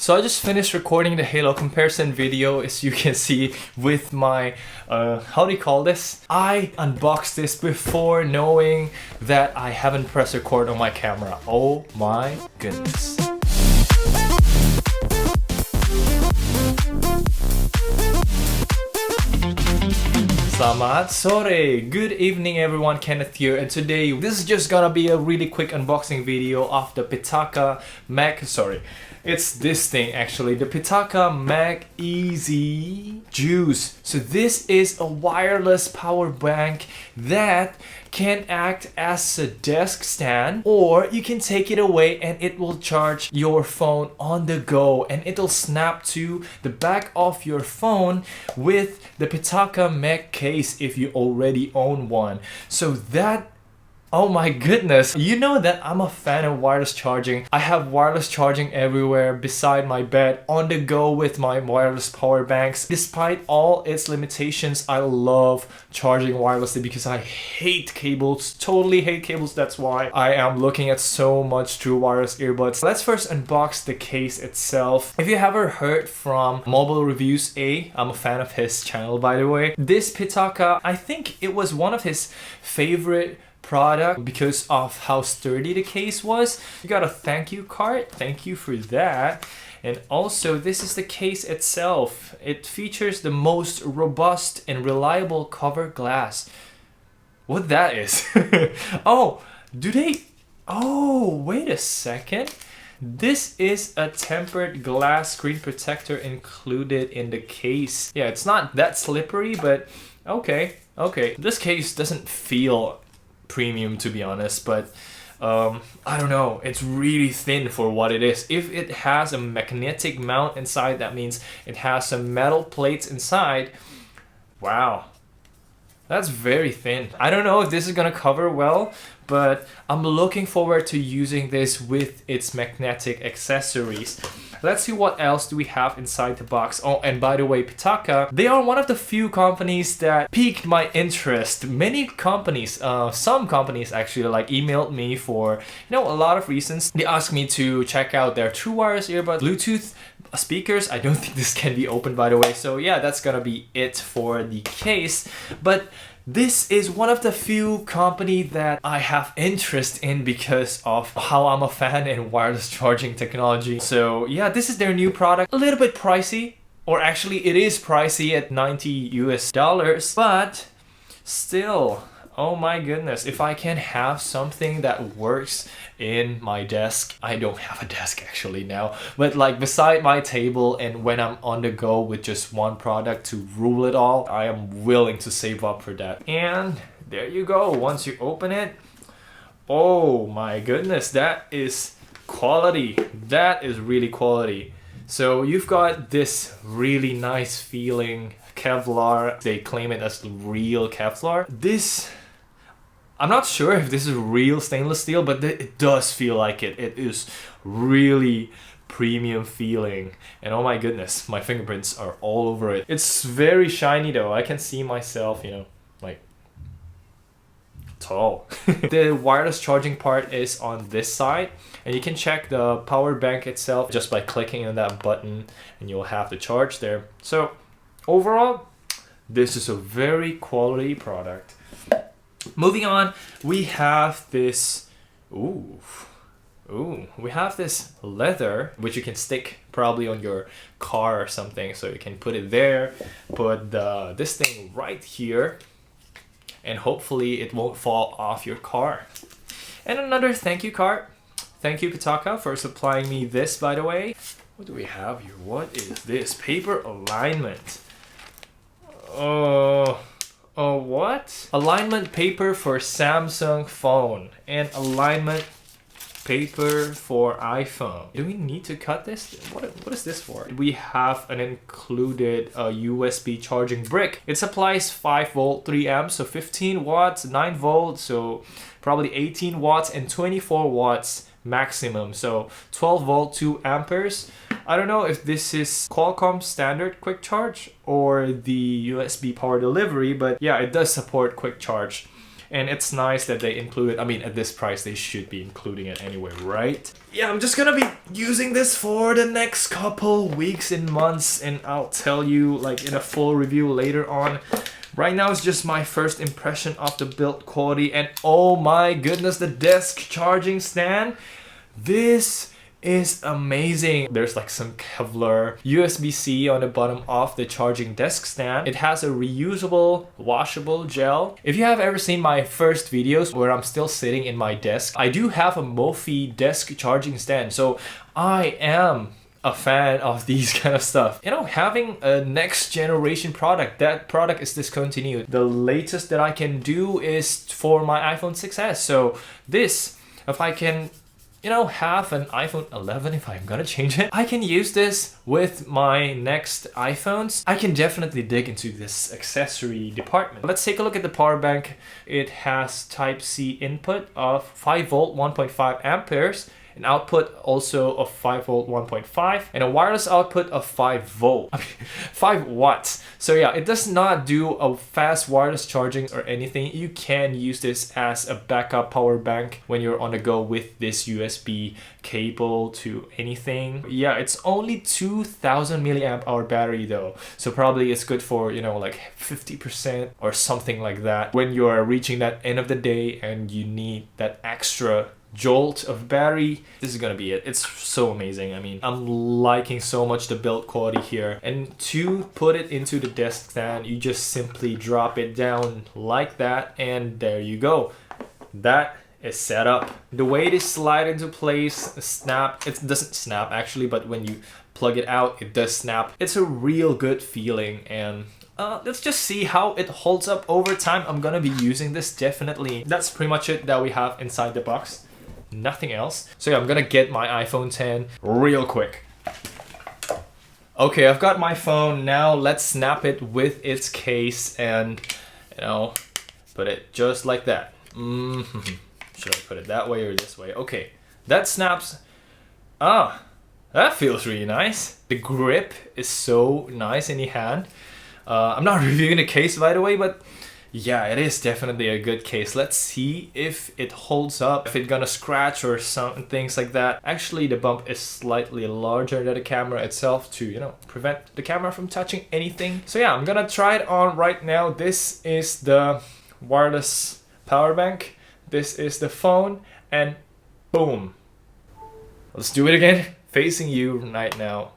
So I just finished recording the Halo comparison video, as you can see, with my, how do you call this? I unboxed this before knowing that I haven't pressed record on my camera. Oh my goodness. Selamat sore! Good evening everyone, Kenneth here, and today this is just gonna be a really quick unboxing video of the PITAKA Sorry, it's this thing actually, the PITAKA MagEZ Juice. So this is a wireless power bank that can act as a desk stand, or you can take it away and it will charge your phone on the go, and it'll snap to the back of your phone with the PITAKA MagEZ if you already own one. So that, oh my goodness, you know that I'm a fan of wireless charging. I have wireless charging everywhere, beside my bed, on the go with my wireless power banks. Despite all its limitations, I love charging wirelessly because I hate cables, totally hate cables. That's why I am looking at so much true wireless earbuds. Let's first unbox the case itself. If you ever heard from Mobile Reviews A, I'm a fan of his channel by the way. This PITAKA, I think it was one of his favorite product because of how sturdy the case was. You got a thank you card, thank you for that. And also this is the case itself. It features the most robust and reliable cover glass. What that is? Oh, wait a second. This is a tempered glass screen protector included in the case. Yeah, it's not that slippery, but okay. This case doesn't feel premium to be honest, but I don't know, it's really thin for what it is. If it has a magnetic mount inside, that means it has some metal plates inside. Wow, that's very thin. I don't know if this is gonna cover well, but I'm looking forward to using this with its magnetic accessories. Let's see what else do we have inside the box. Oh, and by the way, PITAKA, they are one of the few companies that piqued my interest. Many companies, some companies actually like emailed me for, a lot of reasons. They asked me to check out their true wireless earbuds, Bluetooth speakers. I don't think this can be opened by the way. So yeah, that's gonna be it for the case. But this is one of the few companies that I have interest in because of how I'm a fan in wireless charging technology. So yeah, this is their new product. A little bit pricey, or actually it is pricey at $90 US, but still, oh my goodness, if I can have something that works in my desk. I don't have a desk actually now, but like beside my table, and when I'm on the go with just one product to rule it all, I am willing to save up for that. And there you go. Once you open it, oh my goodness, that is quality. That is really quality. So you've got this really nice feeling Kevlar. They claim it as real Kevlar. This, I'm not sure if this is real stainless steel, but it does feel like it. It is really premium feeling. And oh my goodness, my fingerprints are all over it. It's very shiny though. I can see myself, like tall. The wireless charging part is on this side, and you can check the power bank itself just by clicking on that button, and you'll have the charge there. So overall, this is a very quality product. Moving on, we have this, we have this leather, which you can stick probably on your car or something. So you can put it there, put this thing right here, and hopefully it won't fall off your car. And another thank you card. Thank you PITAKA for supplying me this, by the way. What do we have here? What is this? Paper alignment. Oh, what? Alignment paper for Samsung phone and alignment paper for iPhone. Do we need to cut this? What is this for? We have an included USB charging brick. It supplies 5 volt 3 amps, so 15 watts, 9 volts, so probably 18 watts, and 24 watts maximum, so 12 volt 2 amperes. I don't know if this is Qualcomm standard quick charge or the USB power delivery, but yeah, it does support quick charge. And it's nice that they include it. I mean, at this price, they should be including it anyway, right? Yeah, I'm just gonna be using this for the next couple weeks and months, and I'll tell you like in a full review later on. Right now it's just my first impression of the build quality, and oh my goodness, the desk charging stand. This is amazing. There's like some Kevlar USB-C on the bottom of the charging desk stand. It has a reusable washable gel. If you have ever seen my first videos where I'm still sitting in my desk, I do have a Mophie desk charging stand, so I am a fan of these kind of stuff. You know, having a next generation product, that product is discontinued. The latest that I can do is for my iPhone 6s. So this, if I can, you know, have an iPhone 11, if I'm gonna change it, I can use this with my next iPhones. I can definitely dig into this accessory department. Let's take a look at the power bank. It has Type-C input of 5 volt 1.5 amperes, an output also of 5 volt 1.5, and a wireless output of 5 watts. So yeah, it does not do a fast wireless charging or anything. You can use this as a backup power bank when you're on the go with this USB cable to anything. Yeah, it's only 2000 milliamp hour battery though, so probably it's good for, you know, like 50% or something like that when you are reaching that end of the day and you need that extra jolt of battery. This is gonna be it. It's so amazing. I mean, I'm liking so much the build quality here. And to put it into the desk stand, you just simply drop it down like that, and there you go. That is set up. The way they slide into place, snap, it doesn't snap actually, but when you plug it out, it does snap. It's a real good feeling, and let's just see how it holds up over time. I'm gonna be using this definitely. That's pretty much it that we have inside the box. Nothing else. So yeah, I'm gonna get my iPhone 10 real quick. Okay, I've got my phone. Now let's snap it with its case and, you know, put it just like that. Should I put it that way or this way? Okay, that snaps. Ah, that feels really nice. The grip is so nice in the hand. I'm not reviewing the case by the way, but yeah, it is definitely a good case. Let's see if it holds up, if it's gonna scratch or some things like that. Actually, the bump is slightly larger than the camera itself to, you know, prevent the camera from touching anything. So yeah, I'm gonna try it on right now. This is the wireless power bank. This is the phone, and boom. Let's do it again. Facing you right now.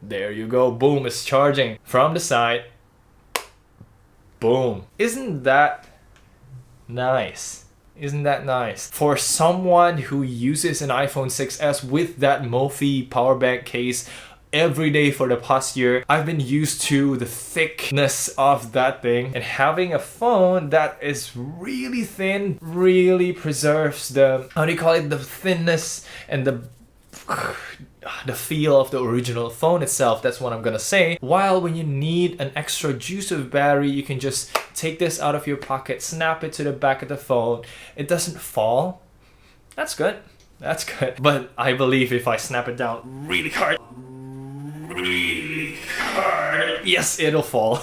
There you go. Boom, it's charging from the side. Boom. Isn't that nice? Isn't that nice? For someone who uses an iPhone 6s with that Mophie power bank case every day for the past year, I've been used to the thickness of that thing, and having a phone that is really thin really preserves the, how do you call it, the thinness and the feel of the original phone itself. That's what I'm gonna say. While when you need an extra juice of battery, you can just take this out of your pocket, snap it to the back of the phone. It doesn't fall. That's good. That's good. But I believe if I snap it down really hard, yes, it'll fall.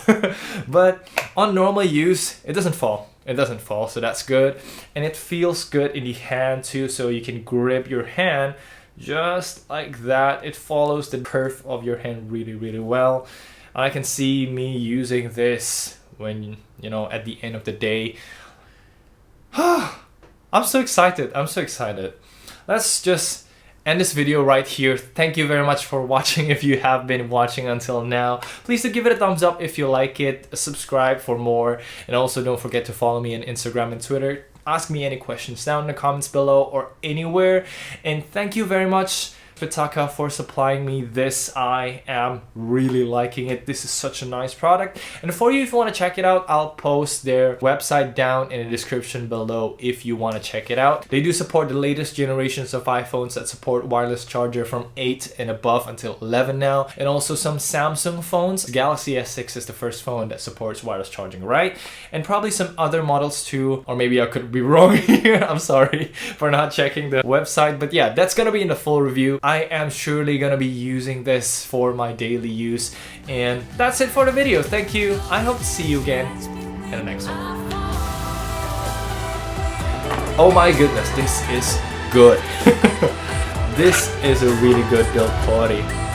But on normal use, it doesn't fall. It doesn't fall, so that's good. And it feels good in the hand too, so you can grip your hand just like that. It follows the curve of your hand really, really well. I can see me using this when, you know, at the end of the day. I'm so excited. I'm so excited. Let's just end this video right here. Thank you very much for watching. If you have been watching until now, please do give it a thumbs up if you like it, subscribe for more, and also don't forget to follow me on Instagram and Twitter. Ask me any questions down in the comments below or anywhere. And thank you very much, PITAKA, for supplying me this. I am really liking it. This is such a nice product. And for you, if you want to check it out, I'll post their website down in the description below if you want to check it out. They do support the latest generations of iPhones that support wireless charger from 8 and above until 11 now. And also some Samsung phones. The Galaxy S6 is the first phone that supports wireless charging, right? And probably some other models too. Or maybe I could be wrong here. I'm sorry for not checking the website. But yeah, that's gonna be in the full review. I am surely gonna be using this for my daily use. And that's it for the video. Thank you. I hope to see you again in the next one. Oh my goodness, this is good. This is a really good build quality.